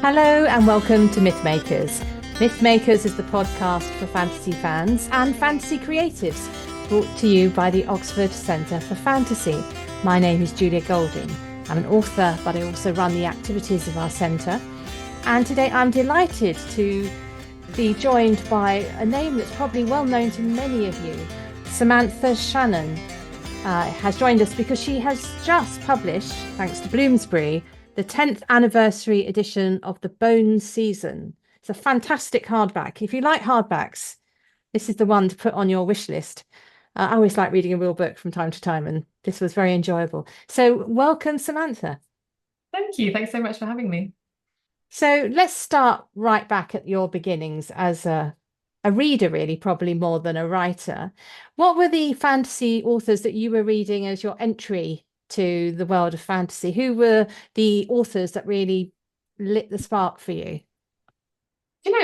Hello and welcome to Mythmakers. Mythmakers is the podcast for fantasy fans and fantasy creatives, brought to you by the Oxford Centre for Fantasy. My name is Julia Golding. I'm an author, but I also run the activities of our centre. And today I'm delighted to be joined by a name that's probably well known to many of you. Samantha Shannon has joined us because she has just published, thanks to Bloomsbury, the 10th anniversary edition of the Bone Season. It's a fantastic hardback. If you like hardbacks, this is the one to put on your wish list. I always like reading a real book from time to time, and this was very enjoyable. So welcome, Samantha. Thank you. Thanks so much for having me. So let's start right back at your beginnings as a reader, really, probably more than a writer. What were the fantasy authors that you were reading as your entry to the world of fantasy? Who were the authors that really lit the spark for you?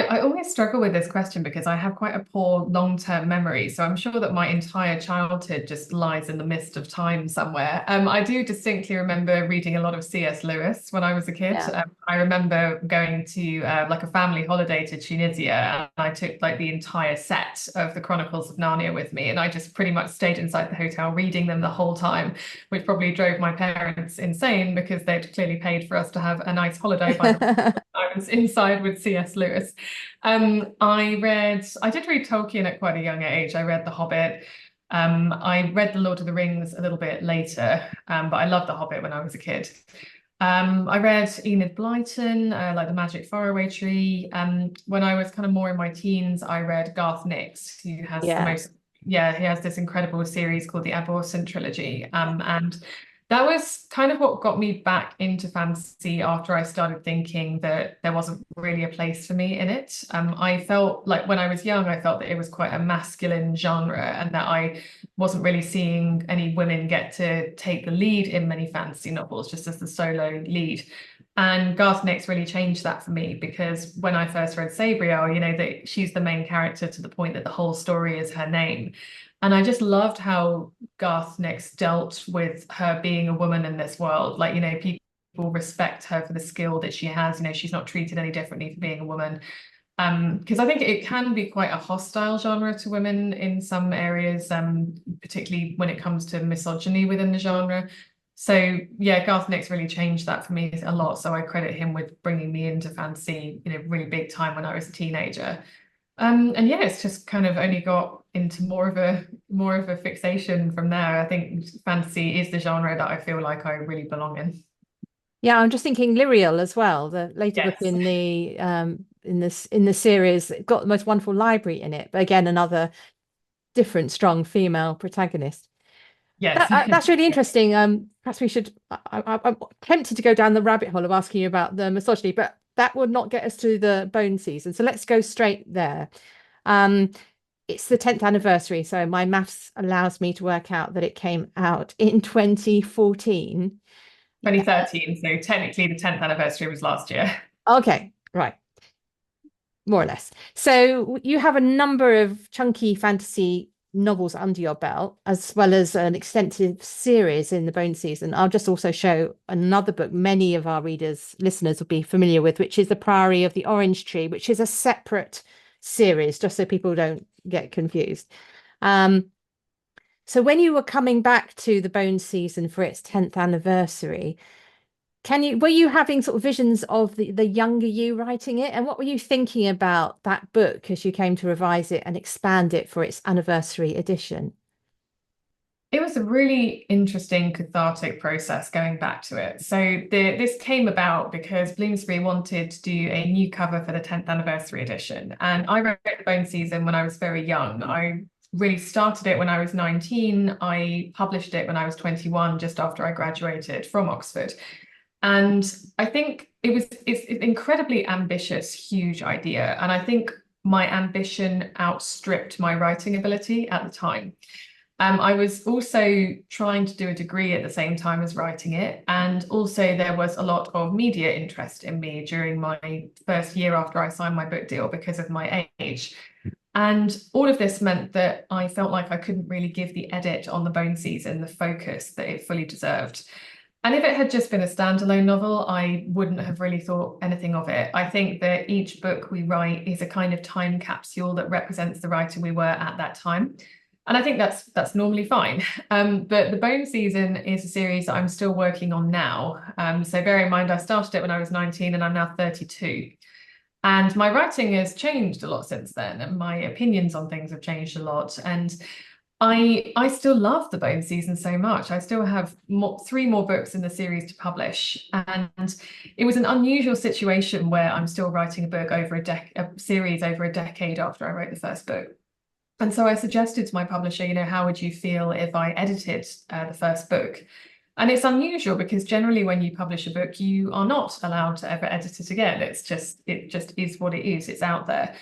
I always struggle with this question because I have quite a poor long-term memory. So I'm sure that my entire childhood just lies in the mist of time somewhere. I do distinctly remember reading a lot of C.S. Lewis when I was a kid. Yeah. I remember going to like a family holiday to Tunisia, and I took like the entire set of the Chronicles of Narnia with me, and I just pretty much stayed inside the hotel reading them the whole time, which probably drove my parents insane because they'd clearly paid for us to have a nice holiday by the I was inside with C.S. Lewis. I did read Tolkien at quite a young age. I read The Hobbit. I read The Lord of the Rings a little bit later, but I loved The Hobbit when I was a kid. I read Enid Blyton, like The Magic Faraway Tree. When I was kind of more in my teens, I read Garth Nix, who has Yeah. he has this incredible series called the Ep18 trilogy. And that was kind of what got me back into fantasy after I started thinking that there wasn't really a place for me in it. I felt like when I was young, I felt that it was quite a masculine genre and that I wasn't really seeing any women get to take the lead in many fantasy novels, just as the solo lead. And Garth Nix really changed that for me because when I first read Sabriel, that she's the main character to the point that the whole story is her name. And I just loved how Garth Nix dealt with her being a woman in this world. Like, people respect her for the skill that she has. She's not treated any differently for being a woman. Because I think it can be quite a hostile genre to women in some areas, particularly when it comes to misogyny within the genre. So yeah, Garth Nix really changed that for me a lot. So I credit him with bringing me into fantasy, really big time when I was a teenager. And yeah, it's just kind of only got into more of a fixation from there. I think fantasy is the genre that I feel like I really belong in. Yeah, I'm just thinking Lyriel as well, the later book Yes. in the series. It got the most wonderful library in it, but again, another different strong female protagonist. Yes. That's really interesting. Perhaps we should. I'm tempted to go down the rabbit hole of asking you about the misogyny, but that would not get us to the Bone Season. So let's go straight there. Um, it's the 10th anniversary, so my maths allows me to work out that it came out in 2014. 2013. So technically the 10th anniversary was last year. Okay, right, more or less. So you have a number of chunky fantasy novels under your belt, as well as an extensive series in the Bone Season. I'll just also show another book many of our readers, listeners will be familiar with, which is The Priory of the Orange Tree, which is a separate series, just so people don't get confused. So when you were coming back to the Bone Season for its 10th anniversary, were you having sort of visions of the younger you writing it? And what were you thinking about that book as you came to revise it and expand it for its anniversary edition? It was a really interesting cathartic process going back to it. So this came about because Bloomsbury wanted to do a new cover for the 10th anniversary edition. And I wrote The Bone Season when I was very young. I really started it when I was 19. I published it when I was 21, just after I graduated from Oxford. And I think it's an incredibly ambitious, huge idea. And I think my ambition outstripped my writing ability at the time. I was also trying to do a degree at the same time as writing it. And also there was a lot of media interest in me during my first year after I signed my book deal because of my age. And all of this meant that I felt like I couldn't really give the edit on the Bone Season the focus that it fully deserved. And if it had just been a standalone novel, I wouldn't have really thought anything of it. I think that each book we write is a kind of time capsule that represents the writer we were at that time. And I think that's normally fine. But The Bone Season is a series that I'm still working on now. So bear in mind, I started it when I was 19 and I'm now 32. And my writing has changed a lot since then, and my opinions on things have changed a lot. And I still love The Bone Season so much. I still have three more books in the series to publish, and it was an unusual situation where I'm still writing a book over a series over a decade after I wrote the first book. And so I suggested to my publisher, how would you feel if I edited the first book? And it's unusual because generally when you publish a book, you are not allowed to ever edit it again. It just is what it is. It's out there.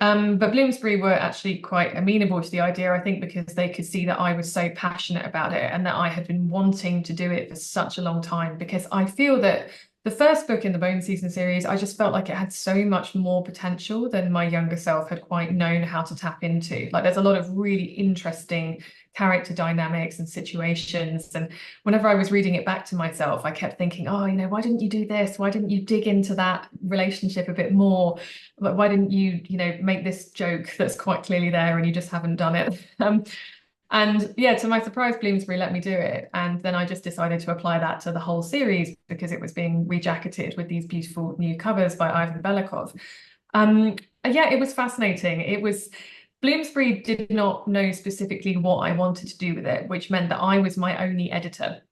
But Bloomsbury were actually quite amenable to the idea, I think, because they could see that I was so passionate about it and that I had been wanting to do it for such a long time. Because I feel that the first book in the Bone Season series, I just felt like it had so much more potential than my younger self had quite known how to tap into. Like there's a lot of really interesting character dynamics and situations. And whenever I was reading it back to myself, I kept thinking, oh, why didn't you do this? Why didn't you dig into that relationship a bit more? Like, why didn't you, make this joke that's quite clearly there and you just haven't done it? And yeah, to my surprise, Bloomsbury let me do it. And then I just decided to apply that to the whole series because it was being rejacketed with these beautiful new covers by Ivan Belikov. Yeah, it was fascinating. Bloomsbury did not know specifically what I wanted to do with it, which meant that I was my only editor.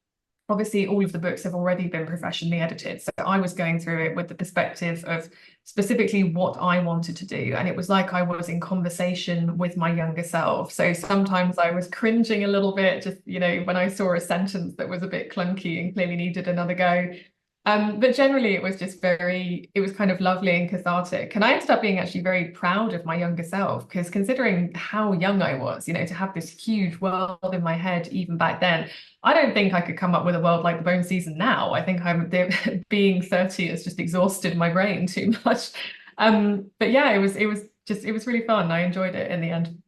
Obviously, all of the books have already been professionally edited. So I was going through it with the perspective of specifically what I wanted to do. And it was like I was in conversation with my younger self. So sometimes I was cringing a little bit, just, when I saw a sentence that was a bit clunky and clearly needed another go. But generally it was kind of lovely and cathartic. And I ended up being actually very proud of my younger self, because considering how young I was, to have this huge world in my head even back then, I don't think I could come up with a world like the Bone Season now. I think being 30 has just exhausted my brain too much. But yeah, it was really fun. I enjoyed it in the end.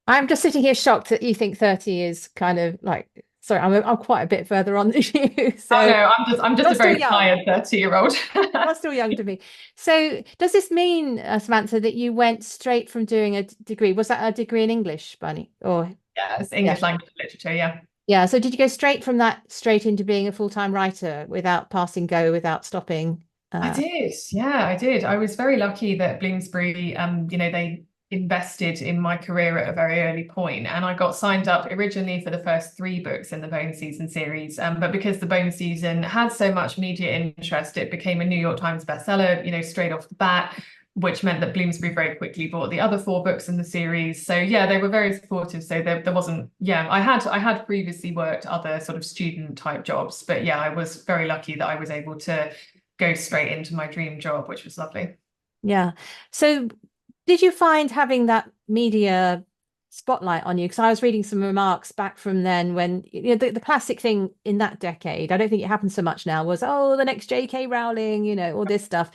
I'm just sitting here shocked that you think 30 is kind of like, sorry, I'm quite a bit further on than you. Oh So no, I'm just you're a still very young. tired 30-year-old. You're still young to me. So does this mean, Samantha, that you went straight from doing a degree? Was that a degree in English, Bunny? Or Yeah, it's yeah. English language and literature, yeah. Yeah. So did you go straight from that straight into being a full-time writer without passing go, without stopping? I Uh, did. Yeah, I did. I was very lucky that Bloomsbury, they invested in my career at a very early point, and I got signed up originally for the first three books in the Bone Season series. But because the Bone Season had so much media interest, it became a New York Times bestseller, straight off the bat, which meant that Bloomsbury very quickly bought the other four books in the series. So yeah, they were very supportive. So there wasn't, yeah, I had previously worked other sort of student type jobs, but yeah, I was very lucky that I was able to go straight into my dream job, which was lovely. yeah. So did you find having that media spotlight on you? Because I was reading some remarks back from then when, the classic thing in that decade, I don't think it happens so much now, was, oh, the next J K Rowling, all this stuff.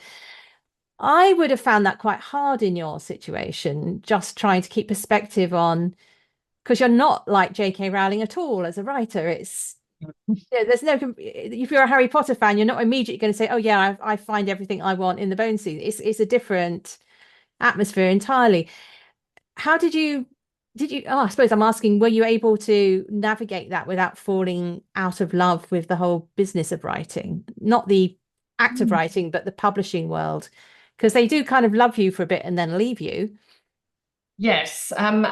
I would have found that quite hard in your situation, just trying to keep perspective on, because you're not like J K Rowling at all as a writer. There's no, if you're a Harry Potter fan, you're not immediately going to say, oh yeah, I find everything I want in the Bone Season. It's a different atmosphere entirely. How oh, I suppose I'm asking, were you able to navigate that without falling out of love with the whole business of writing? Not the act of writing, but the publishing world, because they do kind of love you for a bit and then leave you. Yes, and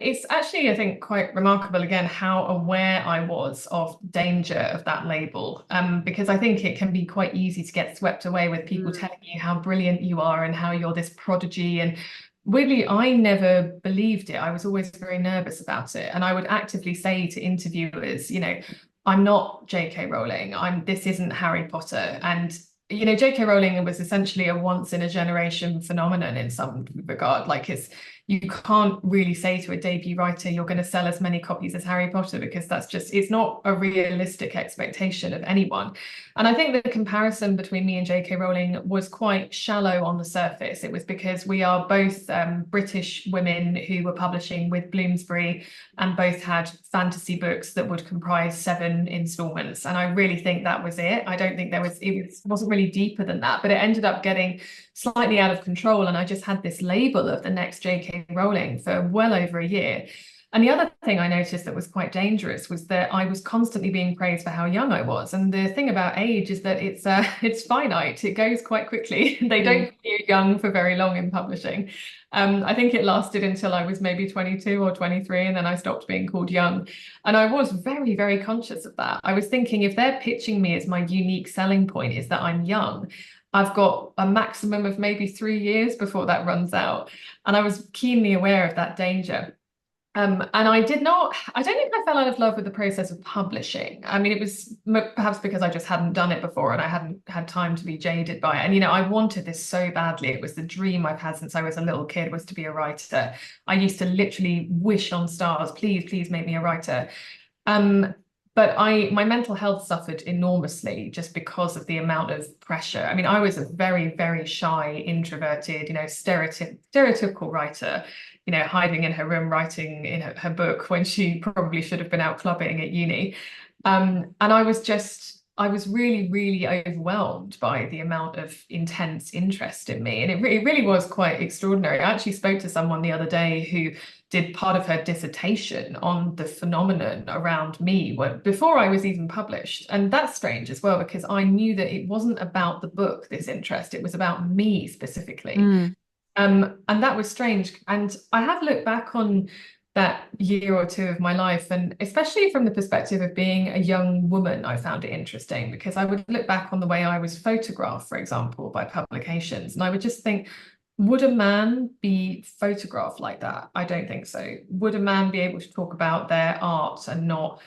it's actually, I think, quite remarkable again how aware I was of danger of that label, because I think it can be quite easy to get swept away with people telling you how brilliant you are and how you're this prodigy. And weirdly, I never believed it. I was always very nervous about it, and I would actively say to interviewers, I'm not J K Rowling. This isn't Harry Potter, and J.K. Rowling was essentially a once in a generation phenomenon in some regard. Like you can't really say to a debut writer, you're going to sell as many copies as Harry Potter, because that's just, it's not a realistic expectation of anyone. And I think the comparison between me and J K Rowling was quite shallow on the surface. It was because we are both British women who were publishing with Bloomsbury and both had fantasy books that would comprise 7 installments. And I really think that was it. I don't think wasn't really deeper than that, but it ended up getting slightly out of control. And I just had this label of the next J K Rowling for well over a year. And the other thing I noticed that was quite dangerous was that I was constantly being praised for how young I was. And the thing about age is that it's finite. It goes quite quickly. They don't keep you young for very long in publishing. I think it lasted until I was maybe 22 or 23, and then I stopped being called young. And I was very, very conscious of that. I was thinking, if they're pitching me as my unique selling point is that I'm young, I've got a maximum of maybe 3 years before that runs out. And I was keenly aware of that danger. And I don't think I fell out of love with the process of publishing. I mean, it was perhaps because I just hadn't done it before and I hadn't had time to be jaded by it. And, I wanted this so badly. It was the dream I've had since I was a little kid, was to be a writer. I used to literally wish on stars, please, please make me a writer. But my mental health suffered enormously just because of the amount of pressure. I mean, I was a very, very shy, introverted, stereotypical writer, hiding in her room, writing in her book when she probably should have been out clubbing at uni. And I was really, really overwhelmed by the amount of intense interest in me. And it really was quite extraordinary. I actually spoke to someone the other day who did part of her dissertation on the phenomenon around me before I was even published. And that's strange as well, because I knew that it wasn't about the book, this interest, it was about me specifically. And that was strange. And I have looked back on that year or two of my life, and especially from the perspective of being a young woman, I found it interesting, because I would look back on the way I was photographed, for example, by publications, and I would just think, would a man be photographed like that? I don't think so. Would a man be able to talk about their art and not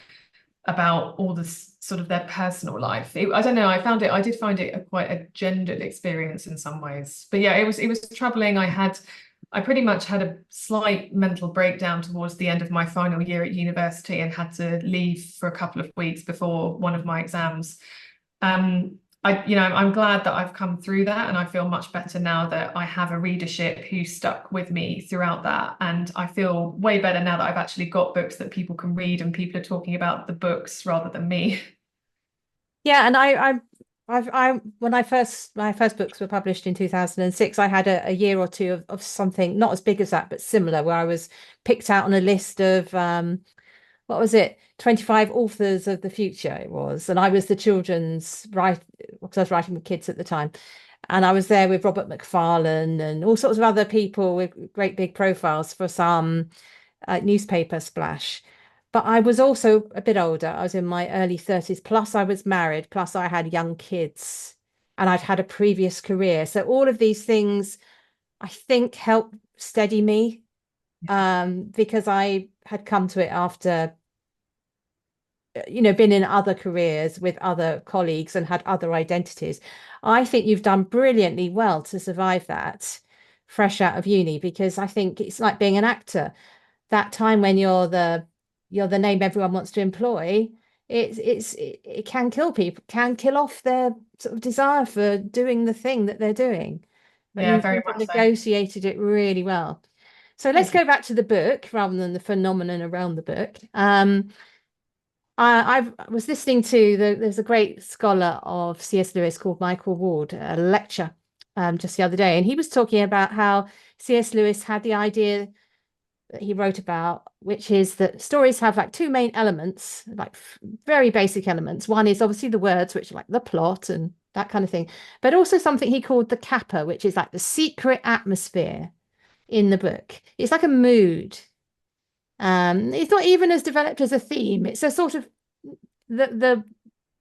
about all this sort of their personal life? I don't know. I did find it quite a gendered experience in some ways. But yeah, it was troubling. I pretty much had a slight mental breakdown towards the end of my final year at university and had to leave for a couple of weeks before one of my exams. I'm glad that I've come through that, and I feel much better now that I have a readership who stuck with me throughout that. And I feel way better now that I've actually got books that people can read and people are talking about the books rather than me. Yeah, and when my first books were published in 2006, I had a year or two of something not as big as that, but similar, where I was picked out on a list of what was it, 25 authors of the future it was, and I was the children's because I was writing with kids at the time, and I was there with Robert McFarlane and all sorts of other people with great big profiles for some newspaper splash. But I was also a bit older. I was in my early 30s, plus I was married, plus I had young kids, and I'd had a previous career. So all of these things, I think, helped steady me, because I had come to it after, been in other careers with other colleagues and had other identities. I think you've done brilliantly well to survive that fresh out of uni, because I think it's like being an actor. That time when you're the name everyone wants to employ, it can kill people, can kill off their sort of desire for doing the thing that they're doing. But Yeah, you very seem to have much so. negotiated it really well. So let's Thank you. go back to the book rather than the phenomenon around the book. I was listening to there's a great scholar of C.S. Lewis called Michael Ward, a lecture just the other day, and he was talking about how C.S. Lewis had the idea that he wrote about, which is that stories have like 2 main elements, like very basic elements. One is obviously the words, which are like the plot and that kind of thing, but also something he called the kappa, which is like the secret atmosphere in the book. It's like a mood. It's not even as developed as a theme. It's a sort of the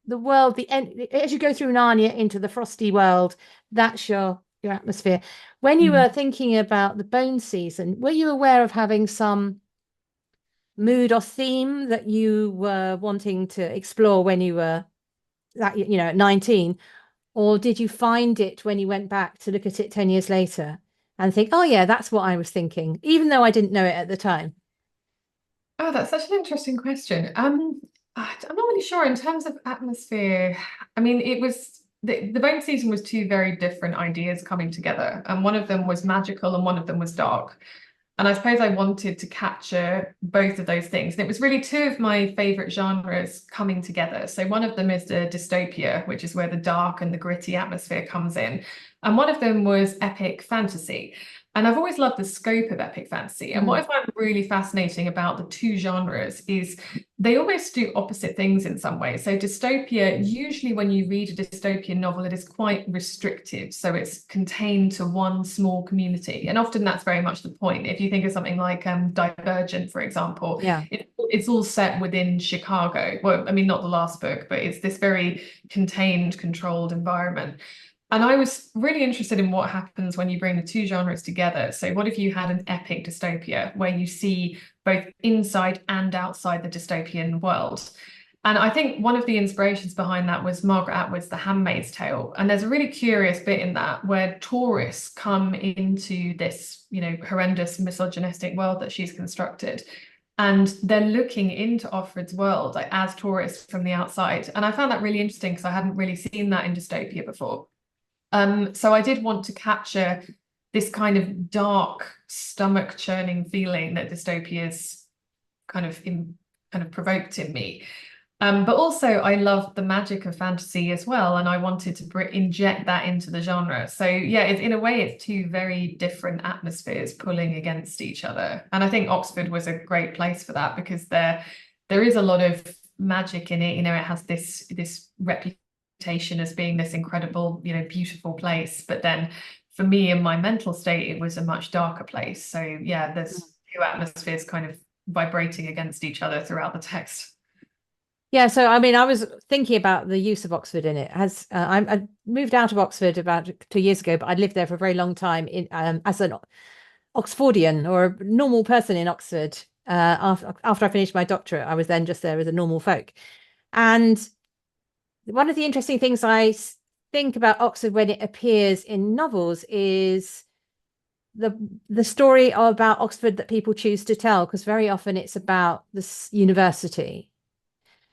world, the end, as you go through Narnia into the frosty world, that's your atmosphere. When you were thinking about the Bone season, were you aware of having some mood or theme that you were wanting to explore when you were at 19, or did you find it when you went back to look at it 10 years later? and think, oh yeah, that's what I was thinking, even though I didn't know it at the time? Oh, that's such an interesting question. I'm not really sure in terms of atmosphere. I mean, it was the Bone season was two very different ideas coming together, and one of them was magical and one of them was dark. And I suppose I wanted to capture both of those things. And it was really two of my favorite genres coming together. So one of them is the dystopia, which is where the dark and the gritty atmosphere comes in. And one of them was epic fantasy. And I've always loved the scope of epic fantasy. And what I find really fascinating about the two genres is they almost do opposite things in some ways. So dystopia, usually when you read a dystopian novel, it is quite restrictive. So it's contained to one small community. And often that's very much the point. If you think of something like Divergent, for example, Yeah. it's all set within Chicago. Well, I mean, not the last book, but it's this very contained, controlled environment. And I was really interested in what happens when you bring the two genres together. So, what if you had an epic dystopia where you see both inside and outside the dystopian world? And I think one of the inspirations behind that was Margaret Atwood's The Handmaid's Tale. And there's a really curious bit in that where tourists come into this, horrendous misogynistic world that she's constructed. And they're looking into Offred's world like as tourists from the outside. And I found that really interesting because I hadn't really seen that in dystopia before. So I did want to capture this kind of dark, stomach churning feeling that dystopias kind of provoked in me. But also I loved the magic of fantasy as well, and I wanted to inject that into the genre. So yeah, in a way, it's two very different atmospheres pulling against each other. And I think Oxford was a great place for that because there is a lot of magic in it. It has this reputation as being this incredible, beautiful place. But then for me in my mental state, it was a much darker place. So yeah, there's two atmospheres kind of vibrating against each other throughout the text. Yeah, so I mean, I was thinking about the use of Oxford in it. I moved out of Oxford about 2 years ago, but I'd lived there for a very long time as an Oxfordian or a normal person in Oxford. After I finished my doctorate, I was then just there as a normal folk. And one of the interesting things I think about Oxford when it appears in novels is the story about Oxford that people choose to tell, because very often it's about this university.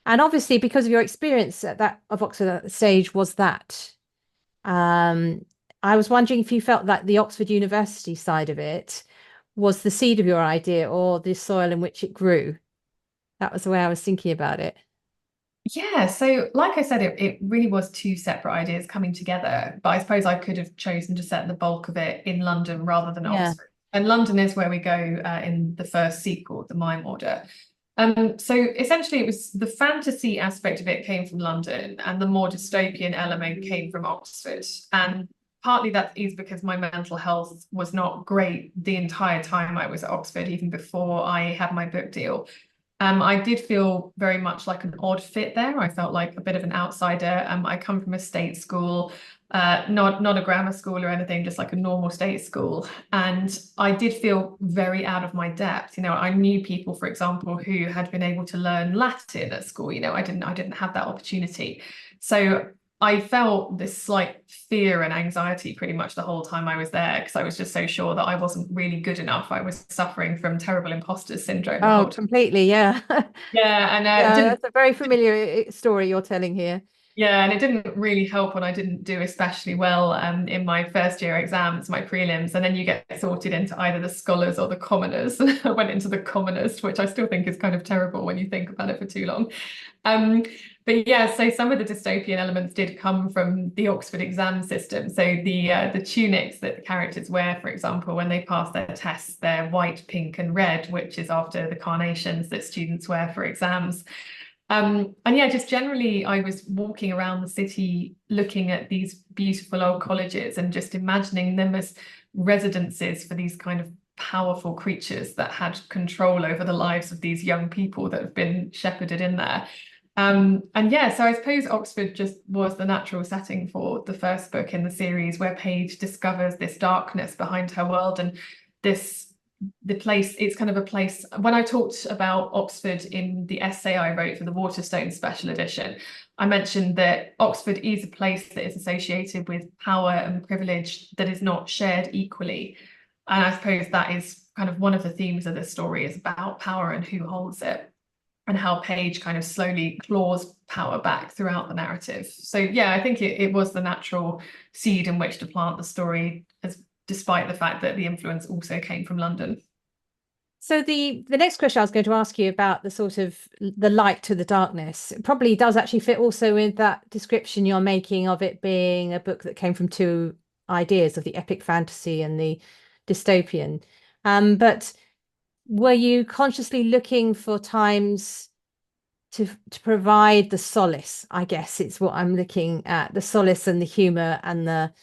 And obviously, because of your experience of Oxford at the stage was that, I was wondering if you felt that the Oxford University side of it was the seed of your idea or the soil in which it grew. That was the way I was thinking about it. Yeah, so like I said, it really was two separate ideas coming together, but I suppose I could have chosen to set the bulk of it in London rather than Yeah. Oxford. And London is where we go in the first sequel, The Mime Order. So essentially it was the fantasy aspect of it came from London and the more dystopian element came from Oxford. And partly that is because my mental health was not great the entire time I was at Oxford, even before I had my book deal. I did feel very much like an odd fit there. I felt like a bit of an outsider. I come from a state school, not a grammar school or anything, just like a normal state school. And I did feel very out of my depth. I knew people, for example, who had been able to learn Latin at school. I didn't have that opportunity. So I felt this slight fear and anxiety pretty much the whole time I was there because I was just so sure that I wasn't really good enough. I was suffering from terrible imposter syndrome the Oh, whole time. completely. Yeah. Yeah, and it Yeah, didn't. that's a very familiar story you're telling here. Yeah, and it didn't really help when I didn't do especially well in my first year exams, my prelims, and then you get sorted into either the scholars or the commoners. I went into the commoners, which I still think is kind of terrible when you think about it for too long. Um, but yeah, so some of the dystopian elements did come from the Oxford exam system. So the tunics that the characters wear, for example, when they pass their tests, they're white, pink, and red, which is after the carnations that students wear for exams. And yeah, just generally, I was walking around the city looking at these beautiful old colleges and just imagining them as residences for these kind of powerful creatures that had control over the lives of these young people that have been shepherded in there. And yeah, so I suppose Oxford just was the natural setting for the first book in the series where Paige discovers this darkness behind her world and the place, it's kind of a place. When I talked about Oxford in the essay I wrote for the Waterstone special edition, I mentioned that Oxford is a place that is associated with power and privilege that is not shared equally. And I suppose that is kind of one of the themes of this story, is about power and who holds it, and how Paige kind of slowly claws power back throughout the narrative. So yeah, I think it was the natural seed in which to plant the story, as despite the fact that the influence also came from London. So the next question I was going to ask you about the sort of the light to the darkness, it probably does actually fit also with that description you're making of it being a book that came from two ideas of the epic fantasy and the dystopian. But were you consciously looking for times to provide the solace? I guess it's what I'm looking at, the solace and the humor and the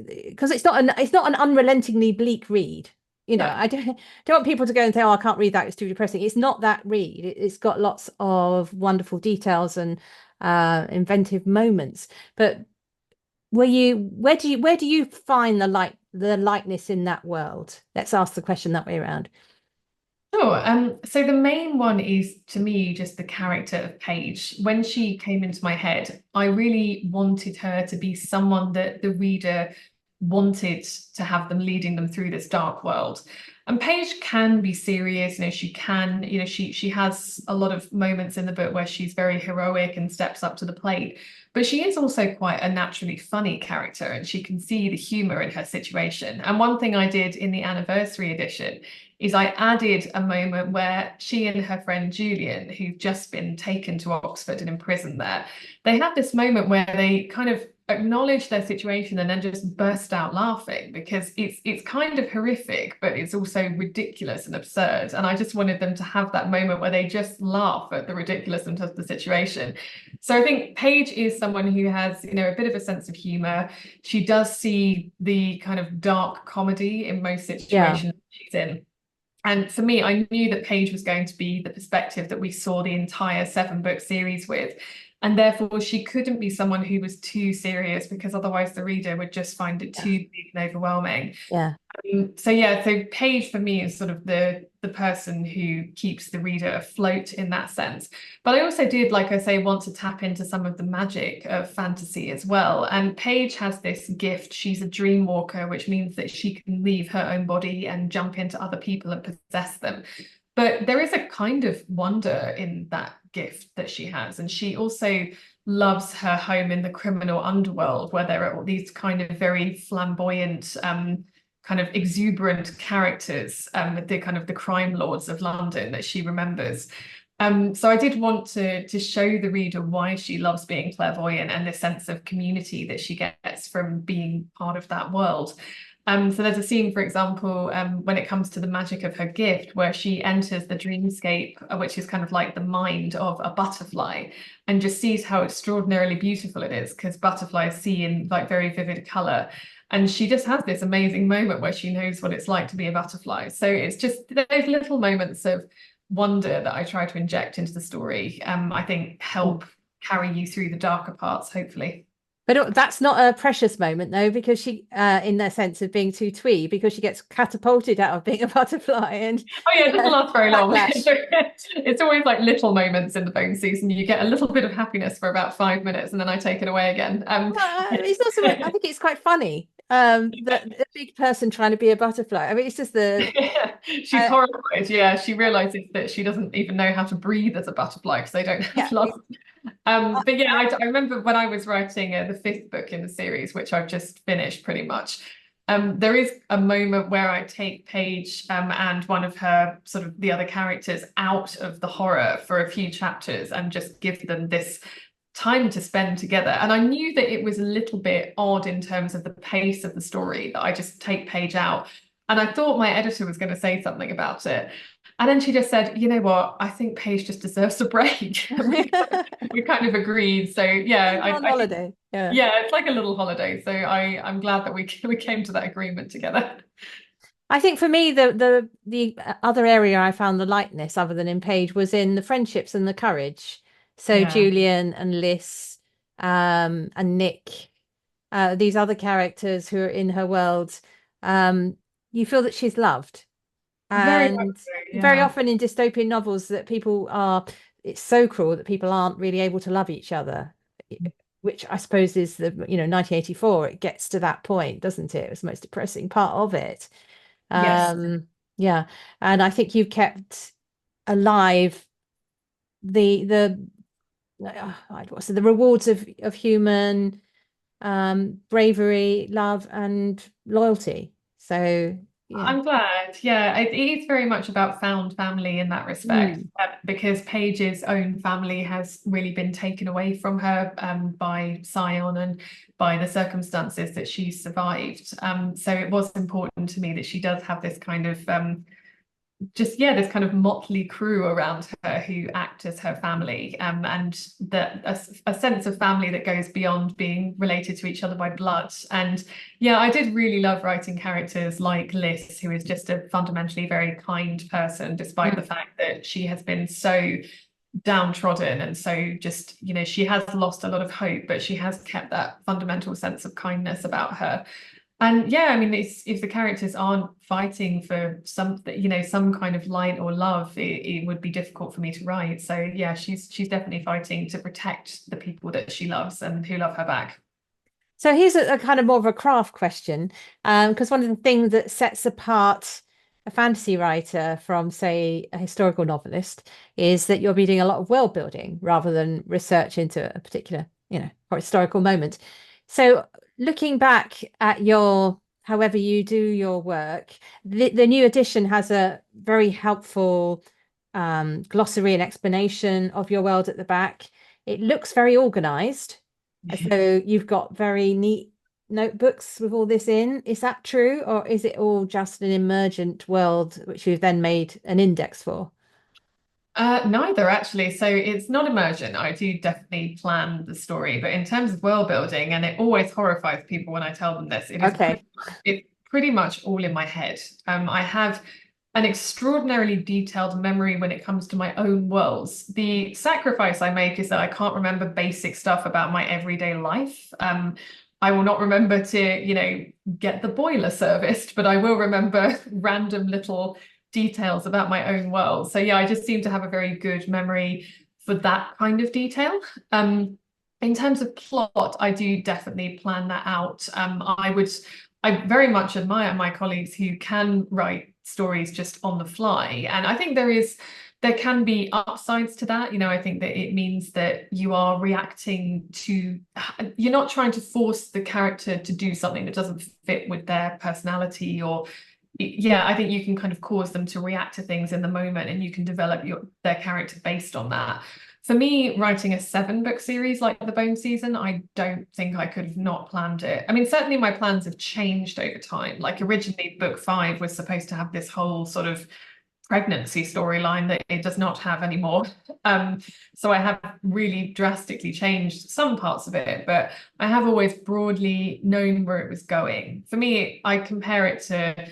because it's not an unrelentingly bleak read. Yeah. I don't want people to go and say, "Oh, I can't read that; it's too depressing." It's not that read. It's got lots of wonderful details and inventive moments. But where do you find the lightness in that world? Let's ask the question that way around. Sure. So the main one is, to me, just the character of Paige. When she came into my head, I really wanted her to be someone that the reader wanted to have them leading them through this dark world. And Paige can be serious, she can, she has a lot of moments in the book where she's very heroic and steps up to the plate. But she is also quite a naturally funny character, and she can see the humor in her situation. And one thing I did in the anniversary edition is I added a moment where she and her friend Julian, who've just been taken to Oxford and imprisoned there, they have this moment where they kind of acknowledge their situation and then just burst out laughing, because it's kind of horrific, but it's also ridiculous and absurd. And I just wanted them to have that moment where they just laugh at the ridiculousness of the situation. So I think Paige is someone who has, a bit of a sense of humor. She does see the kind of dark comedy in most Yeah, situations she's in. And for me, I knew that Paige was going to be the perspective that we saw the entire 7-book series with. And therefore, she couldn't be someone who was too serious, because otherwise the reader would just find it too big and overwhelming. yeah. So Paige for me is sort of the person who keeps the reader afloat in that sense. But I also did, like I say, want to tap into some of the magic of fantasy as well. And Paige has this gift. She's a dream walker, which means that she can leave her own body and jump into other people and possess them. But there is a kind of wonder in that gift that she has. And she also loves her home in the criminal underworld, where there are all these kind of very flamboyant, kind of exuberant characters, the kind of the crime lords of London that she remembers. So I did want to show the reader why she loves being clairvoyant, and the sense of community that she gets from being part of that world. So there's a scene, for example, when it comes to the magic of her gift, where she enters the dreamscape, which is kind of like the mind of a butterfly, and just sees how extraordinarily beautiful it is, because butterflies see in like very vivid color. And she just has this amazing moment where she knows what it's like to be a butterfly. So it's just those little moments of wonder that I try to inject into the story, I think help carry you through the darker parts, hopefully. But that's not a precious moment though, because she, in the sense of being too twee, because she gets catapulted out of being a butterfly, and Oh yeah, it doesn't last very long. backlash. It's always like little moments in the bone season. You get a little bit of happiness for about 5 minutes, and then I take it away again. It's not so much. I think it's quite funny. That a big person trying to be a butterfly. I mean, it's just She's uh, horrified. Yeah, she realizes that she doesn't even know how to breathe as a butterfly, because they don't have yeah, lungs. But yeah, yeah. I remember when I was writing the 5th book in the series, which I've just finished pretty much. There is a moment where I take Paige and one of her sort of the other characters out of the horror for a few chapters, and just give them this time to spend together. And I knew that it was a little bit odd in terms of the pace of the story, that I just take Paige out. And I thought my editor was going to say something about it. And then she just said, you know what, I think Paige just deserves a break. And we kind of agreed. So yeah, On I think, holiday. Yeah. yeah, it's like a little holiday. So I'm glad that we came to that agreement together. I think for me, the other area I found the lightness, other than in Paige, was in the friendships and the courage. So Yeah, Julian and Liz, and Nick, these other characters who are in her world, um, you feel that she's loved. very much And so. very Yeah. often in dystopian novels, that people are, it's so cruel that people aren't really able to love each other. which I suppose is the, 1984, it gets to that point, doesn't it? It was the most depressing part of it. Yes. Yeah. And I think you've kept alive the what's it, the rewards of human bravery, love, and loyalty. So yeah. I'm glad. Yeah, it is very much about found family in that respect, Mm. because Paige's own family has really been taken away from her by Sion and by the circumstances that she survived. So it was important to me that she does have this kind of this kind of motley crew around her who act as her family, and that a sense of family that goes beyond being related to each other by blood. And yeah, I did really love writing characters like Liz, who is just a fundamentally very kind person, despite the Mm. fact that she has been so downtrodden, and so just, she has lost a lot of hope, but she has kept that fundamental sense of kindness about her. And yeah, I mean, if the characters aren't fighting for something, some kind of light or love, it would be difficult for me to write. So yeah, she's definitely fighting to protect the people that she loves and who love her back. So here's a kind of more of a craft question, because one of the things that sets apart a fantasy writer from, say, a historical novelist is that you're reading a lot of world building rather than research into a particular, or historical moment. So looking back at however you do your work, the new edition has a very helpful glossary and explanation of your world at the back. It looks very organized, as though you've got very neat notebooks with all this in. Is that true, or is it all just an emergent world which you've then made an index for? Neither actually. So it's not immersion. I do definitely plan the story, but in terms of world building, and it always horrifies people when I tell them this, Okay. it's pretty much all in my head. I have an extraordinarily detailed memory when it comes to my own worlds. The sacrifice I make is that I can't remember basic stuff about my everyday life. I will not remember to, get the boiler serviced, but I will remember random little details about my own world. So yeah, I just seem to have a very good memory for that kind of detail. In terms of plot, I do definitely plan that out. I very much admire my colleagues who can write stories just on the fly. And I think there can be upsides to that. I think that it means that you are reacting to, you're not trying to force the character to do something that doesn't fit with their personality, or yeah, I think you can kind of cause them to react to things in the moment, and you can develop their character based on that. For me, writing a 7-book series like The Bone Season, I don't think I could have not planned it. I mean, certainly my plans have changed over time. Like originally, book 5 was supposed to have this whole sort of pregnancy storyline that it does not have anymore. So I have really drastically changed some parts of it, but I have always broadly known where it was going. For me, I compare it to,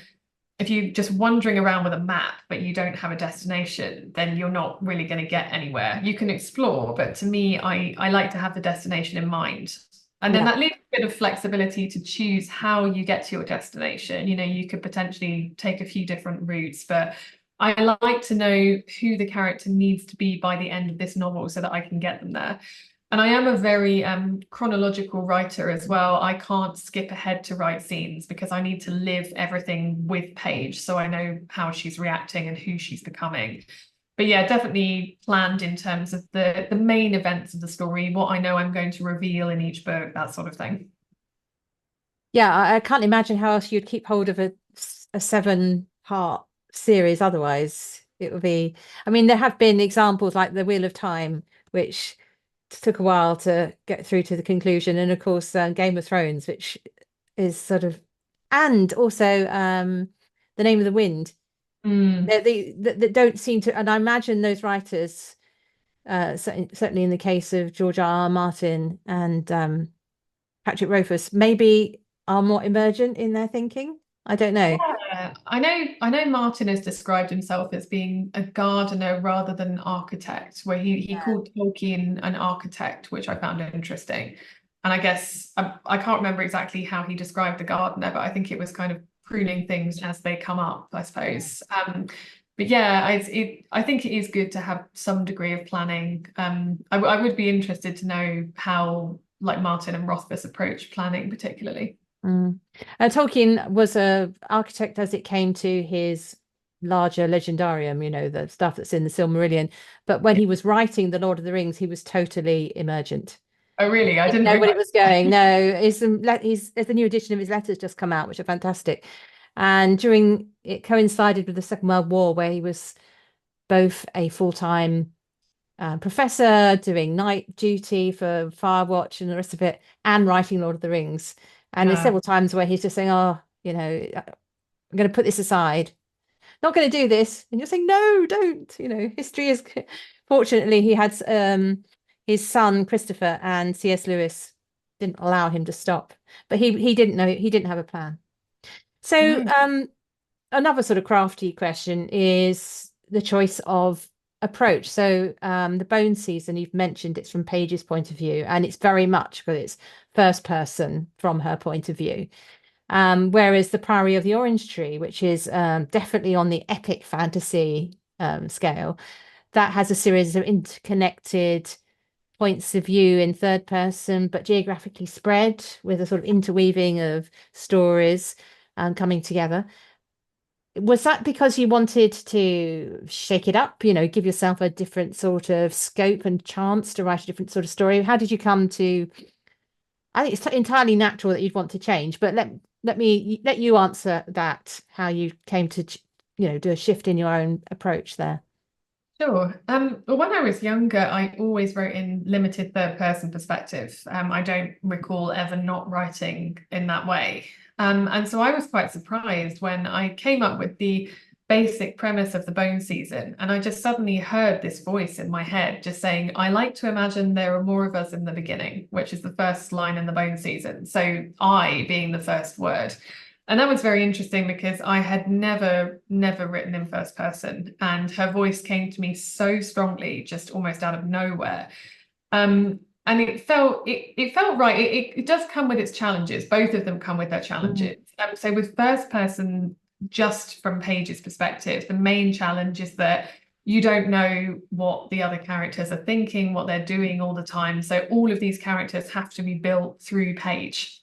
if you're just wandering around with a map but you don't have a destination, then you're not really going to get anywhere. You can explore, but to me, I like to have the destination in mind. And then Yeah. that leaves a bit of flexibility to choose how you get to your destination. You could potentially take a few different routes, but I like to know who the character needs to be by the end of this novel so that I can get them there. And I am a very chronological writer as well. I can't skip ahead to write scenes because I need to live everything with Paige, so I know how she's reacting and who she's becoming. But yeah, definitely planned in terms of the main events of the story, what I know I'm going to reveal in each book, that sort of thing. Yeah, I can't imagine how else you'd keep hold of a 7-part series otherwise. It would be, I mean, there have been examples like The Wheel of Time, which took a while to get through to the conclusion, and of course, Game of Thrones, which is sort of, and also The Name of the Wind. Mm. They don't seem to, and I imagine those writers, certainly in the case of George R. R. Martin and Patrick Rothfuss, maybe are more emergent in their thinking. I don't know. Yeah, I know Martin has described himself as being a gardener rather than an architect, where he Yeah. called Tolkien an architect, which I found interesting. And I guess I can't remember exactly how he described the gardener, but I think it was kind of pruning things as they come up, I suppose. But yeah, I think it is good to have some degree of planning. I would be interested to know how like Martin and Rothfuss approach planning particularly. Mm. Tolkien was a architect as it came to his larger legendarium, the stuff that's in the Silmarillion. But when Yeah. he was writing The Lord of the Rings, he was totally emergent. Oh, really? I Didn't didn't know where it realize. was going. No, there's a new edition of his letters just come out, which are fantastic. And during it coincided with the Second World War, where he was both a full-time professor doing night duty for Firewatch and the rest of it, and writing Lord of the Rings. And there's Yeah. several times where he's just saying, "Oh, I'm going to put this aside. Not going to do this." And you're saying, "No, don't." History is. Fortunately, he had his son Christopher, and C.S. Lewis didn't allow him to stop. But he didn't know, he didn't have a plan. So No. another sort of crafty question is the choice of approach. So the Bone season, you've mentioned it's from Paige's point of view, and it's very much because it's first person from her point of view. Whereas the Priory of the Orange Tree, which is definitely on the epic fantasy scale, that has a series of interconnected points of view in third person, but geographically spread with a sort of interweaving of stories coming together. Was that because you wanted to shake it up, give yourself a different sort of scope and chance to write a different sort of story? How did you come to? I think it's entirely natural that you'd want to change, but let you answer that, how you came to, do a shift in your own approach there. Sure. Well, when I was younger, I always wrote in limited third person perspective. I don't recall ever not writing in that way. And so I was quite surprised when I came up with the basic premise of the Bone season, and I just suddenly heard this voice in my head just saying, I like to imagine there are more of us in the beginning, which is the first line in the Bone season. So I being the first word. And that was very interesting because I had never written in first person, and her voice came to me so strongly, just almost out of nowhere. And it felt right. It does come with its challenges. Both of them come with their Mm, challenges. So with first person, just from Paige's perspective, the main challenge is that you don't know what the other characters are thinking, what they're doing all the time. So all of these characters have to be built through Paige.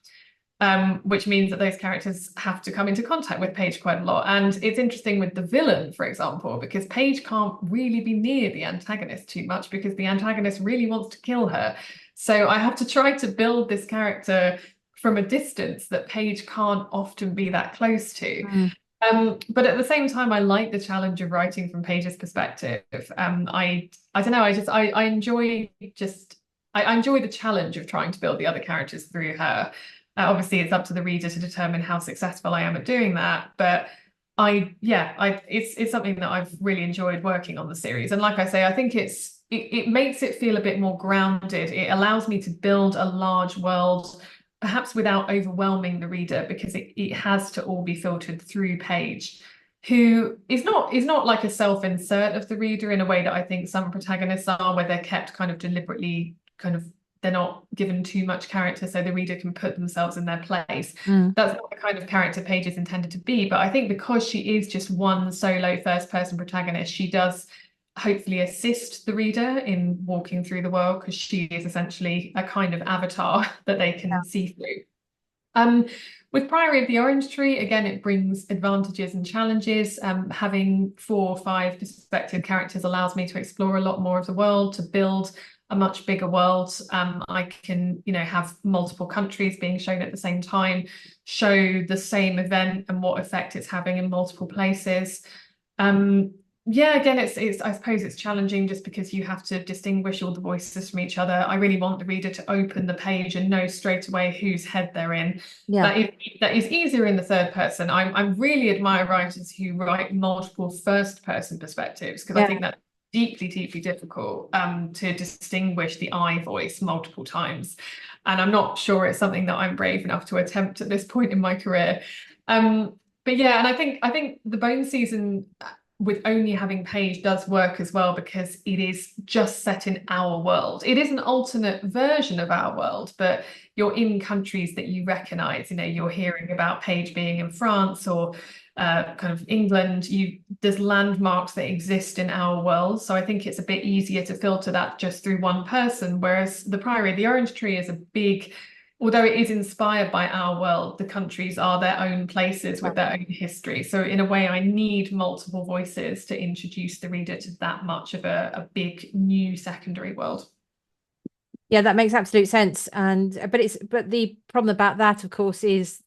Which means that those characters have to come into contact with Paige quite a lot. And it's interesting with the villain, for example, because Paige can't really be near the antagonist too much because the antagonist really wants to kill her. So I have to try to build this character from a distance that Paige can't often be that close to. mm, But at the same time, I like the challenge of writing from Paige's perspective. I don't know, I enjoy I enjoy the challenge of trying to build the other characters through her. Obviously, it's up to the reader to determine how successful I am at doing that. But it's something that I've really enjoyed working on the series. And like I say, I think it makes it feel a bit more grounded. It allows me to build a large world, perhaps without overwhelming the reader, because it has to all be filtered through Paige, who is not like a self-insert of the reader in a way that I think some protagonists are, where they're kept kind of deliberately they're not given too much character so the reader can put themselves in their place. mm. That's not the kind of character Paige is intended to be. But I think because she is just one solo first person protagonist, she does hopefully assist the reader in walking through the world, because she is essentially a kind of avatar that they can see through. With Priory of the Orange Tree, again, it brings advantages and challenges. Having 4 or 5 perspective characters allows me to explore a lot more of the world, to build a much bigger world. I can, have multiple countries being shown at the same time, show the same event and what effect it's having in multiple places. Yeah, again, it's I suppose it's challenging just because you have to distinguish all the voices from each other. I really want the reader to open the page and know straight away whose head they're in. Yeah. That is easier in the third person. I really admire writers who write multiple first person perspectives, because I Yeah. think that's deeply, deeply difficult to distinguish the I voice multiple times. And I'm not sure it's something that I'm brave enough to attempt at this point in my career. But yeah, and I think the Bone season, with only having Paige does work as well because it is just set in our world. It is an alternate version of our world, but you're in countries that you recognize. You know, you're hearing about Paige being in France or kind of England. There's landmarks that exist in our world. So I think it's a bit easier to filter that just through one person. Whereas the Priory of the Orange Tree is a big, although it is inspired by our world, the countries are their own places with their own history. So in a way, I need multiple voices to introduce the reader to that much of a big new secondary world. Yeah, that makes absolute sense. But the problem about that, of course, is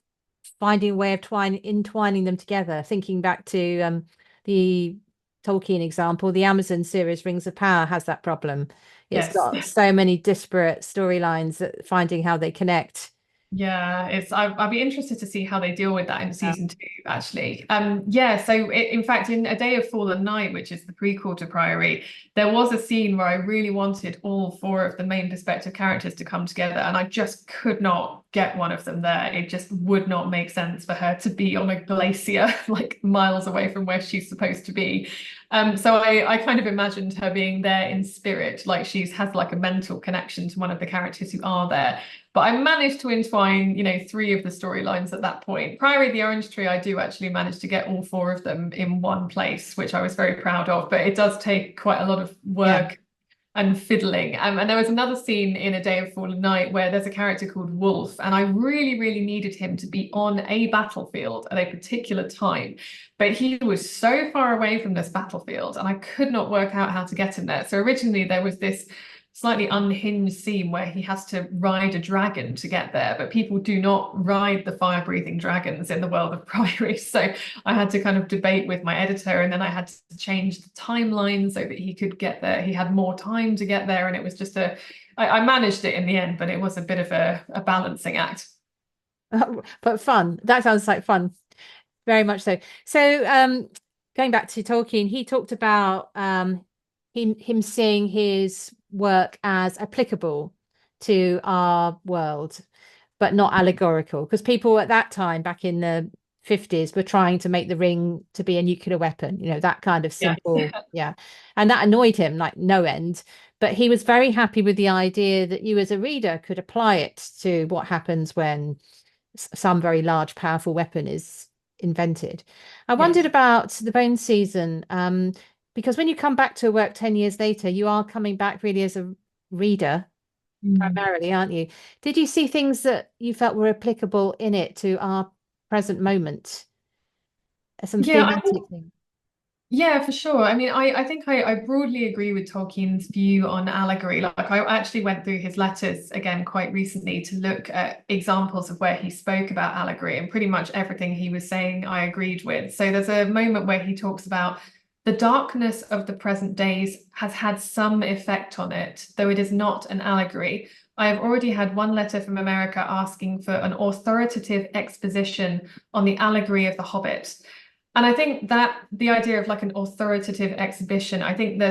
finding a way of entwining them together. Thinking back to the Tolkien example, the Amazon series Rings of Power has that problem. It's Yes. got so many disparate storylines that finding how they connect. Yeah, I'll be interested to see how they deal with that in Yeah. season 2, actually. Yeah, so in fact, in A Day of Fallen Night, which is the prequel to Priory, there was a scene where I really wanted all 4 of the main perspective characters to come together, and I just could not get one of them there. It just would not make sense for her to be on a glacier, like miles away from where she's supposed to be. So I kind of imagined her being there in spirit, like has like a mental connection to one of the characters who are there. But I managed to entwine, 3 of the storylines at that point. Priory of the Orange Tree, I do actually manage to get all 4 of them in one place, which I was very proud of. But it does take quite a lot of work and fiddling. And there was another scene in A Day of Fallen Night where there's a character called Wolf, and I really, really needed him to be on a battlefield at a particular time. But he was so far away from this battlefield, and I could not work out how to get him there. So originally there was this slightly unhinged scene where he has to ride a dragon to get there, but people do not ride the fire-breathing dragons in the world of Priory. So I had to kind of debate with my editor, and then I had to change the timeline so that he could get there. He had more time to get there, and it was just I managed it in the end, but it was a bit of a balancing act. But fun. That sounds like fun. Very much so. So going back to Tolkien, he talked about him seeing his work as applicable to our world, but not allegorical, because people at that time, back in the 50s, were trying to make the ring to be a nuclear weapon, that kind of simple. Yeah. And that annoyed him like no end. But he was very happy with the idea that you as a reader could apply it to what happens when some very large, powerful weapon is invented. I wondered about the Bone season, because when you come back to work 10 years later, you are coming back really as a reader primarily, aren't you? Did you see things that you felt were applicable in it to our present moment? Some thematic things. Yeah, for sure. I mean, I think I broadly agree with Tolkien's view on allegory. Like, I actually went through his letters again quite recently to look at examples of where he spoke about allegory, and pretty much everything he was saying I agreed with. So there's a moment where he talks about the darkness of the present days has had some effect on it, though it is not an allegory. I have already had one letter from America asking for an authoritative exposition on the allegory of the Hobbit. And I think that the idea of like an authoritative exhibition, I think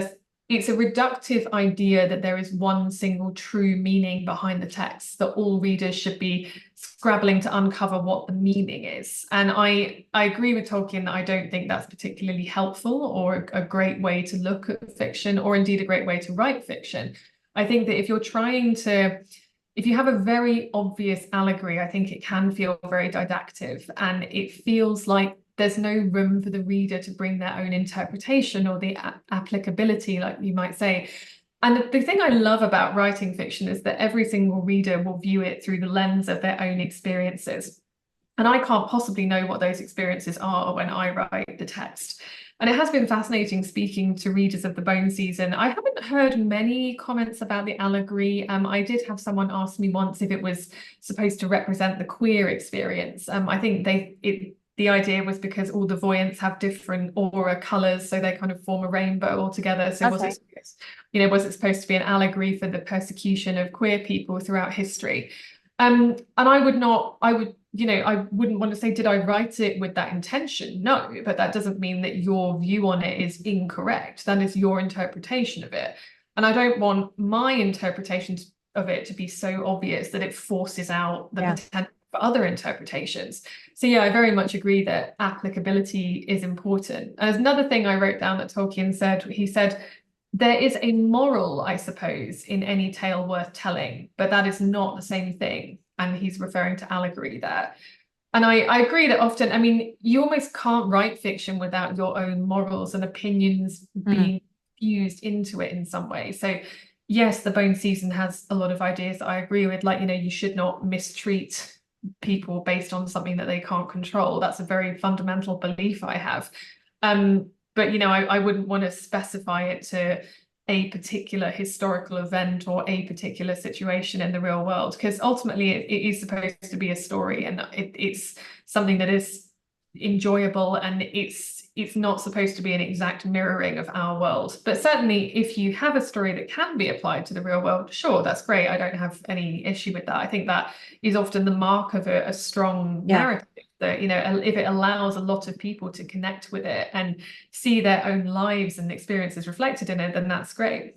it's a reductive idea that there is one single true meaning behind the text, that all readers should be scrabbling to uncover what the meaning is. And I agree with Tolkien that I don't think that's particularly helpful or a great way to look at fiction, or indeed a great way to write fiction. I think that if you have a very obvious allegory, I think it can feel very didactic, and it feels like there's no room for the reader to bring their own interpretation or the applicability, like you might say. And the thing I love about writing fiction is that every single reader will view it through the lens of their own experiences. And I can't possibly know what those experiences are when I write the text. And it has been fascinating speaking to readers of the Bone season. I haven't heard many comments about the allegory. I did have someone ask me once if it was supposed to represent the queer experience. I think the idea was because all the voyants have different aura colors, so they kind of form a rainbow altogether. So was it supposed to be an allegory for the persecution of queer people throughout history? And I wouldn't want to say, did I write it with that intention? No, but that doesn't mean that your view on it is incorrect. That is your interpretation of it. And I don't want my interpretation of it to be so obvious that it forces out the potential for other interpretations. So yeah, I very much agree that applicability is important. As another thing I wrote down that Tolkien said, he said, there is a moral, I suppose, in any tale worth telling, but that is not the same thing. And he's referring to allegory there. And I agree that often, I mean, you almost can't write fiction without your own morals and opinions Mm. being fused into it in some way. So yes, the Bone season has a lot of ideas that I agree with, like, you should not mistreat people based on something that they can't control. That's a very fundamental belief I have. But I wouldn't want to specify it to a particular historical event or a particular situation in the real world, because ultimately it is supposed to be a story, and it's something that is enjoyable, and it's not supposed to be an exact mirroring of our world. But certainly if you have a story that can be applied to the real world, sure, that's great. I don't have any issue with that. I think that is often the mark of a strong narrative, that if it allows a lot of people to connect with it and see their own lives and experiences reflected in it, then that's great.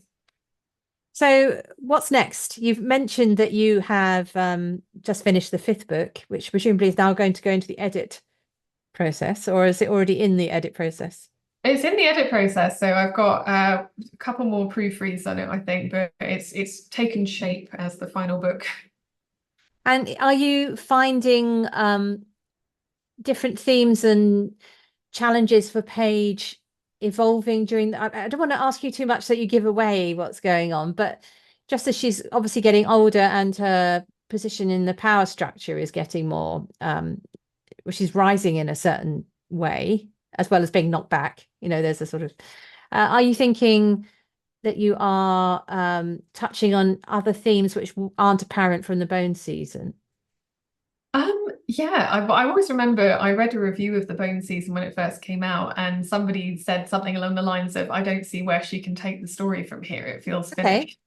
So what's next? You've mentioned that you have just finished the fifth book, which presumably is now going to go into the edit process, or is it already in the edit process? It's in the edit process, so I've got a couple more proofreads on it, I think, but it's taken shape as the final book. And are you finding different themes and challenges for Paige evolving during I don't want to ask you too much so you give away what's going on, but just as she's obviously getting older and her position in the power structure is getting more she's rising in a certain way as well as being knocked back, there's a sort of are you thinking that you are touching on other themes which aren't apparent from the Bone season? Yeah, I always remember I read a review of the Bone season when it first came out, and somebody said something along the lines of, I don't see where she can take the story from here. It feels Okay. finished.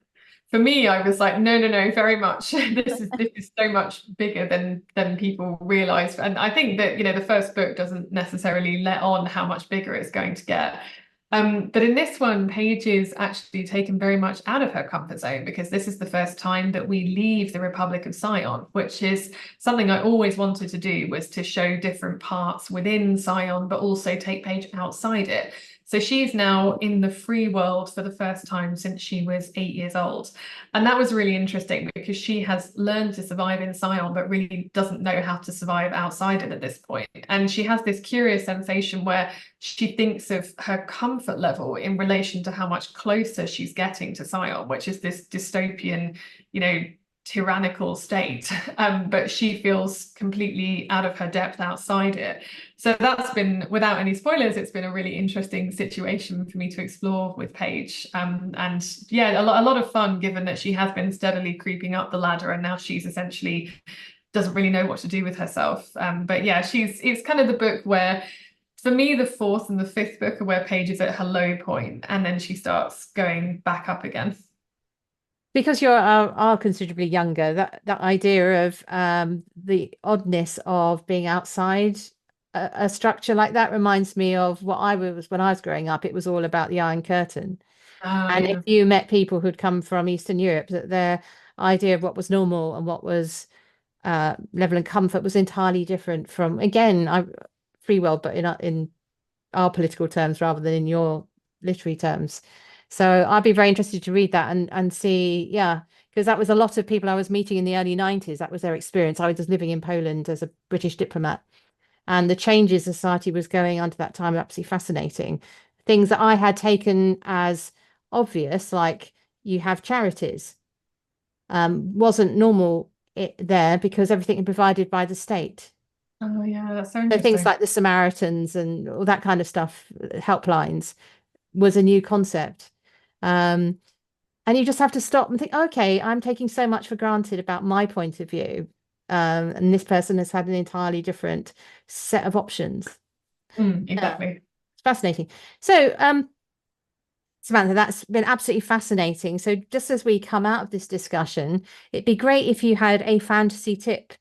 For me, I was like, no, very much. This is so much bigger than people realize. And I think that, the first book doesn't necessarily let on how much bigger it's going to get. But in this one, Paige is actually taken very much out of her comfort zone, because this is the first time that we leave the Republic of Sion, which is something I always wanted to do, was to show different parts within Sion, but also take Paige outside it. So she's now in the free world for the first time since she was 8 years old. And that was really interesting, because she has learned to survive in Sion, but really doesn't know how to survive outside it at this point. And she has this curious sensation where she thinks of her comfort level in relation to how much closer she's getting to Sion, which is this dystopian, tyrannical state. But she feels completely out of her depth outside it. So that's been, without any spoilers, it's been a really interesting situation for me to explore with Paige. And yeah, a lot of fun, given that she has been steadily creeping up the ladder, and now she's essentially doesn't really know what to do with herself. But yeah, it's kind of the book where, for me, the fourth and the fifth book are where Paige is at her low point, and then she starts going back up again. Because you are considerably younger, that idea of the oddness of being outside a structure like that reminds me of what I was when I was growing up. It was all about the Iron Curtain. Oh, And if yeah. you met people who'd come from Eastern Europe, that their idea of what was normal and what was level and comfort was entirely different from, again, free world, but in our political terms rather than in your literary terms. So I'd be very interested to read that and see, yeah, because that was a lot of people I was meeting in the early 90s. That was their experience. I was just living in Poland as a British diplomat, and the changes society was going under that time are absolutely fascinating. Things that I had taken as obvious, like you have charities, wasn't normal there because everything is provided by the state. Oh, yeah, that's so So things interesting. like the Samaritans and all that kind of stuff, helplines, was a new concept. Um, and you just have to stop and think, okay, I'm taking so much for granted about my point of view. And this person has had an entirely different set of options. Exactly. It's fascinating. So, Samantha, that's been absolutely fascinating. So just as we come out of this discussion, it'd be great if you had a fantasy tip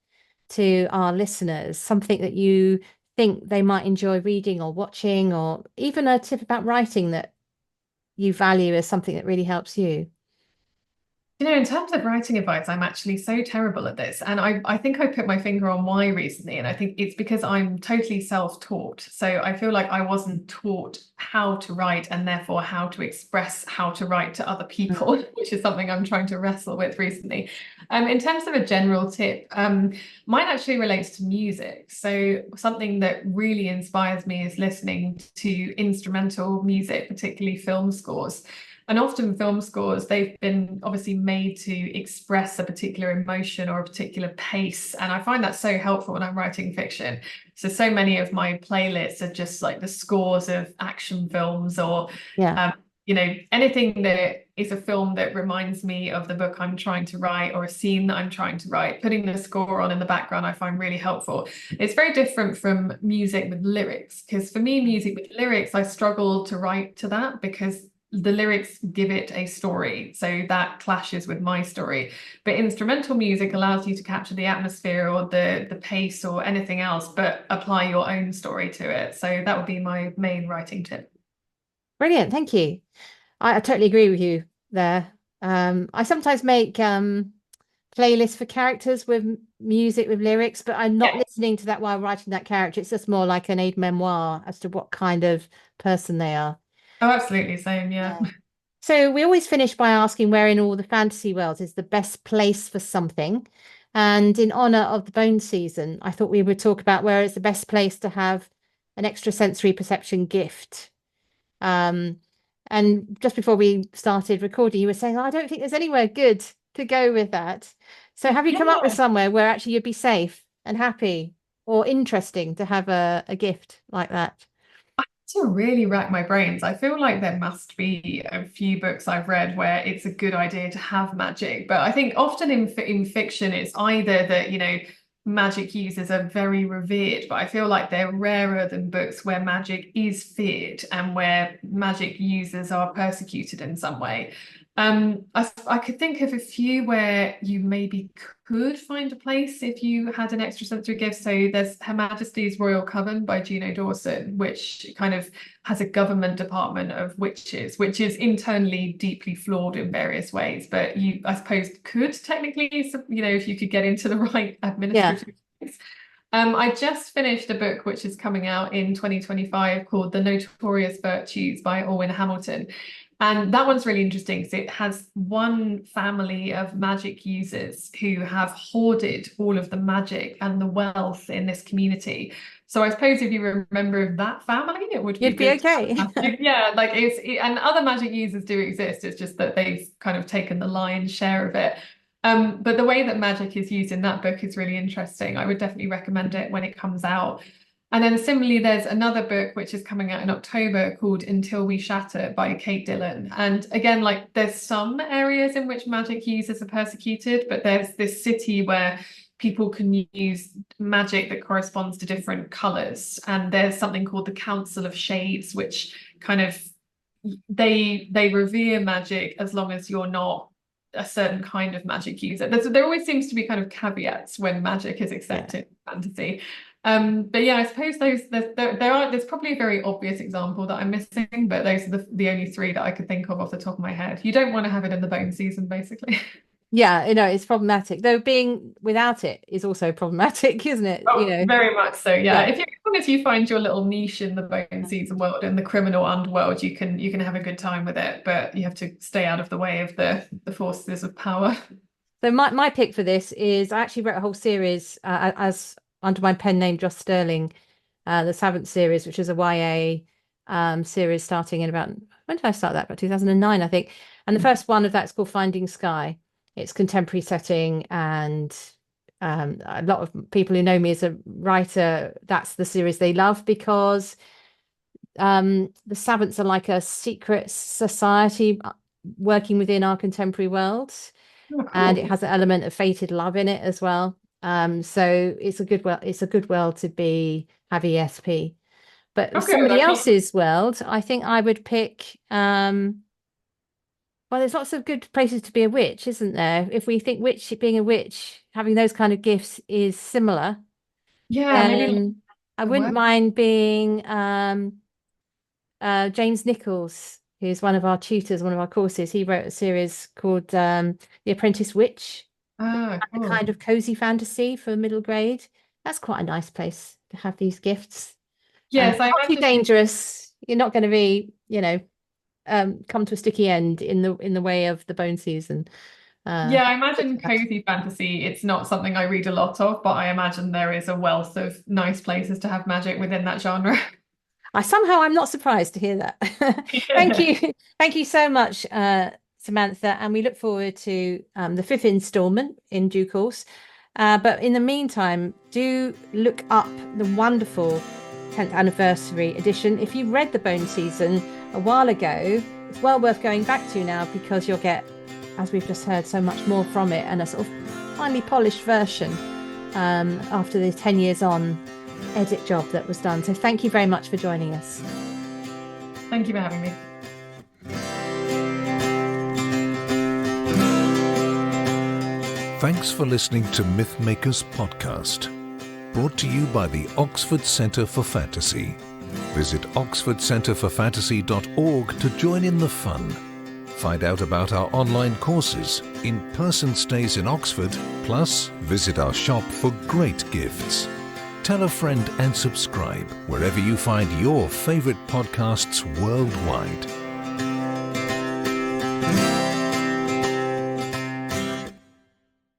to our listeners, something that you think they might enjoy reading or watching, or even a tip about writing that you value as something that really helps you. In terms of writing advice, I'm actually so terrible at this. And I think I put my finger on why recently. And I think it's because I'm totally self-taught. So I feel like I wasn't taught how to write and therefore how to express how to write to other people, which is something I'm trying to wrestle with recently. In terms of a general tip, mine actually relates to music. So something that really inspires me is listening to instrumental music, particularly film scores. And often film scores, they've been obviously made to express a particular emotion or a particular pace. And I find that so helpful when I'm writing fiction. So many of my playlists are just like the scores of action films or, Yeah. anything that is a film that reminds me of the book I'm trying to write or a scene that I'm trying to write. Putting the score on in the background, I find really helpful. It's very different from music with lyrics, because for me, music with lyrics, I struggle to write to that because the lyrics give it a story, so that clashes with my story. But instrumental music allows you to capture the atmosphere or the pace or anything else, but apply your own story to it. So that would be my main writing tip. Brilliant. Thank you. I totally agree with you there. I sometimes make playlists for characters with music with lyrics, but I'm not Yeah. listening to that while writing that character. It's just more like an aid memoir as to what kind of person they are. Oh, absolutely. Same. Yeah. Yeah. So we always finish by asking where in all the fantasy worlds is the best place for something. And in honor of the bone season, I thought we would talk about where is the best place to have an extrasensory perception gift. Um, and just before we started recording, you were saying, oh, I don't think there's anywhere good to go with that. So have you come up with Yeah. somewhere where actually you'd be safe and happy or interesting to have a gift like that? To really rack my brains, I feel like there must be a few books I've read where it's a good idea to have magic. But I think often in fiction, it's either that, magic users are very revered, but I feel like they're rarer than books where magic is feared and where magic users are persecuted in some way. I could think of a few where you maybe could find a place if you had an extrasensory gift. So there's Her Majesty's Royal Coven by Juno Dawson, which kind of has a government department of witches, which is internally deeply flawed in various ways. But you, I suppose, could technically, if you could get into the right Yeah. administrative place. I just finished a book which is coming out in 2025 called The Notorious Virtues by Orwin Hamilton. And that one's really interesting because it has one family of magic users who have hoarded all of the magic and the wealth in this community. So I suppose if you're a member of that family, it would be You'd be good to okay. have magic. Yeah, like and other magic users do exist. It's just that they've kind of taken the lion's share of it. But the way that magic is used in that book is really interesting. I would definitely recommend it when it comes out. And then similarly, there's another book which is coming out in October called Until We Shatter by Kate Dillon. And again, like there's some areas in which magic users are persecuted, but there's this city where people can use magic that corresponds to different colors. And there's something called the Council of Shades, which kind of they revere magic as long as you're not a certain kind of magic user. There always seems to be kind of caveats when magic is Yeah. accepted in fantasy. But yeah, I suppose there's probably a very obvious example that I'm missing, but those are the only three that I could think of off the top of my head. You don't want to have it in the bone season, basically. Yeah, it's problematic. Though being without it is also problematic, isn't it? Oh, very much so. Yeah. Yeah. If you, as long as you find your little niche in the bone season world and the criminal underworld, you can have a good time with it, but you have to stay out of the way of the forces of power. So my pick for this is I actually wrote a whole series as under my pen name Joss Sterling, the Savant series, which is a YA series starting in about when did I start that? About 2009, I think. And the first one of that's called Finding Sky. It's contemporary setting, and a lot of people who know me as a writer, that's the series they love because the Savants are like a secret society working within our contemporary world, Oh, and it cool. has an element of fated love in it as well. So it's a good world to be have ESP. But Oh, good. somebody I mean, else's world, I think I would pick well, there's lots of good places to be a witch, isn't there? If we think witch being a witch, having those kind of gifts is similar, yeah, maybe like then I the wouldn't work. mind being James Nichols, who's one of our tutors, one of our courses, he wrote a series called The Apprentice Witch, Ah, a cool. kind of cozy fantasy for middle grade. That's quite a nice place to have these gifts. Yes, I Not too imagine. dangerous. You're not going to be, come to a sticky end in the way of the bone season. Yeah, I imagine cozy fantasy. It's not something I read a lot of, but I imagine there is a wealth of nice places to have magic within that genre. I'm not surprised to hear that. Thank you. Thank you so much, Samantha. And we look forward to the fifth installment in due course. But in the meantime, do look up the wonderful 10th anniversary edition. If you read The Bone Season a while ago, it's well worth going back to now because you'll get, as we've just heard, so much more from it and a sort of finely polished version after the 10 years on edit job that was done. So thank you very much for joining us. Thank you for having me. Thanks for listening to Mythmakers podcast, brought to you by the Oxford Centre for Fantasy. Visit oxfordcenterforfantasy.org to join in the fun. Find out about our online courses, in-person stays in Oxford, plus visit our shop for great gifts. Tell a friend and subscribe wherever you find your favourite podcasts worldwide.